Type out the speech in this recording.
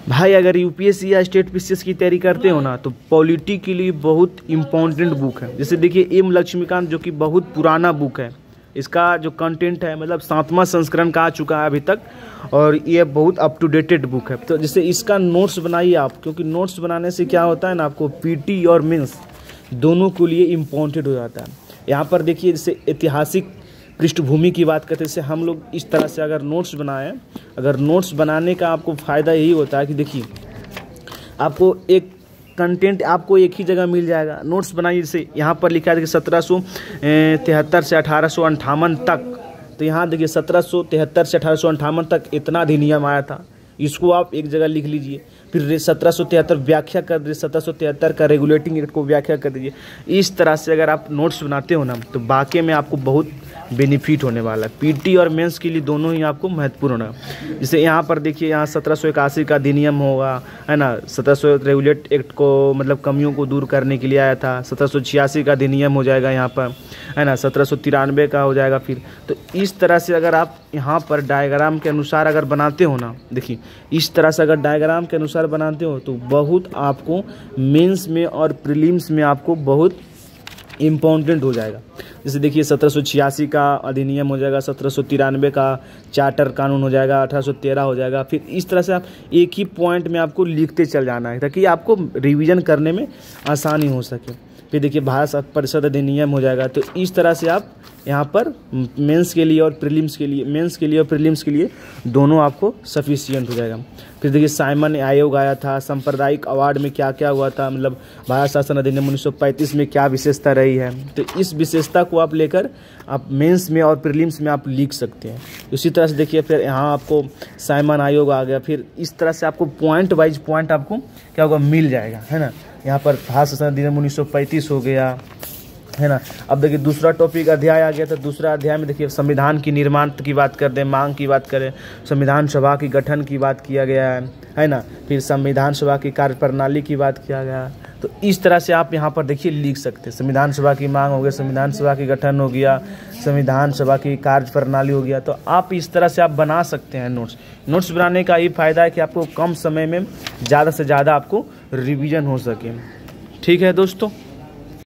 भाई अगर यूपीएससी या स्टेट पीसीएस की तैयारी करते हो ना तो पॉलिटी के लिए बहुत इम्पोर्टेंट बुक है। जैसे देखिए एम लक्ष्मीकांत जो कि बहुत पुराना बुक है, इसका जो कंटेंट है मतलब 7वां संस्करण का आ चुका है अभी तक, और ये बहुत अप टू डेटेड बुक है। तो जैसे इसका नोट्स बनाइए आप, क्योंकि नोट्स बनाने से क्या होता है ना, आपको पीटी और मेंस दोनों के लिए इम्पोर्टेंट हो जाता है। यहाँ पर देखिए जैसे ऐतिहासिक पृष्ठभूमि की बात करते हैं, जैसे हम लोग इस तरह से अगर नोट्स बनाएं, अगर नोट्स बनाने का आपको फ़ायदा यही होता है कि देखिए आपको एक कंटेंट आपको एक ही जगह मिल जाएगा। नोट्स बनाइए, जैसे यहाँ पर लिखा है कि 1773 से 1858 तक, तो यहाँ देखिए 1773 से 1858 तक इतना अधिनियम आया था, इसको आप एक जगह लिख लीजिए। फिर 1773 व्याख्या कर दीजिए, 1773 का रेगुलेटिंग एक्ट को व्याख्या कर दीजिए। इस तरह से अगर आप नोट्स बनाते हो ना तो वाकई में आपको बहुत बेनिफिट होने वाला है। पीटी और मेंस के लिए दोनों ही आपको महत्वपूर्ण है। जैसे यहाँ पर देखिए यहाँ 1781 का अधिनियम होगा, है ना, 1700 रेगुलेट एक्ट को मतलब कमियों को दूर करने के लिए आया था। 1786 का अधिनियम हो जाएगा यहाँ पर, है ना, 1793 का हो जाएगा। फिर तो इस तरह से अगर आप यहाँ पर डायग्राम के अनुसार अगर बनाते हो ना, देखिए इस तरह से अगर डायग्राम के अनुसार बनाते हो तो बहुत आपको मेंस में और प्रीलिम्स में आपको बहुत इम्पोर्टेंट हो जाएगा। जैसे देखिए 1786 का अधिनियम हो जाएगा, 1793 का चार्टर कानून हो जाएगा, 1813 हो जाएगा। फिर इस तरह से आप एक ही पॉइंट में आपको लिखते चल जाना है ताकि आपको रिवीजन करने में आसानी हो सके। फिर देखिए भारत परिषद अधिनियम हो जाएगा। तो इस तरह से आप यहाँ पर मेंस के लिए और प्रीलिम्स के लिए, मेंस के लिए और प्रीलिम्स के लिए दोनों आपको सफिशिएंट हो जाएगा। फिर देखिए साइमन आयोग आया था, सांप्रदायिक अवार्ड में क्या क्या हुआ था, मतलब भारत शासन अधिनियम 1935 में क्या विशेषता रही है, तो इस विशेषता को आप लेकर आप मेंस में और प्रीलिम्स में आप लिख सकते हैं। इसी तरह से देखिए फिर यहाँ आपको साइमन आयोग आ गया। फिर इस तरह से आपको पॉइंट वाइज पॉइंट आपको क्या होगा, मिल जाएगा, है ना। यहाँ पर भारत शासन अधिनियम 1935 हो गया, है ना। अब देखिए दूसरा टॉपिक अध्याय आ गया। तो दूसरा अध्याय में देखिए संविधान की निर्माण की बात करते हैं, मांग की बात करें, संविधान सभा की गठन की बात किया गया है ना। फिर संविधान सभा की कार्यप्रणाली की बात किया गया। तो इस तरह से आप यहाँ पर देखिए लिख सकते हैं, संविधान सभा की मांग हो गया, संविधान सभा की गठन हो गया, संविधान सभा की कार्यप्रणाली हो गया। तो आप इस तरह से आप बना सकते हैं नोट्स बनाने का ये फायदा है कि आपको कम समय में ज़्यादा से ज़्यादा आपको रिवीजन हो सके। ठीक है दोस्तों।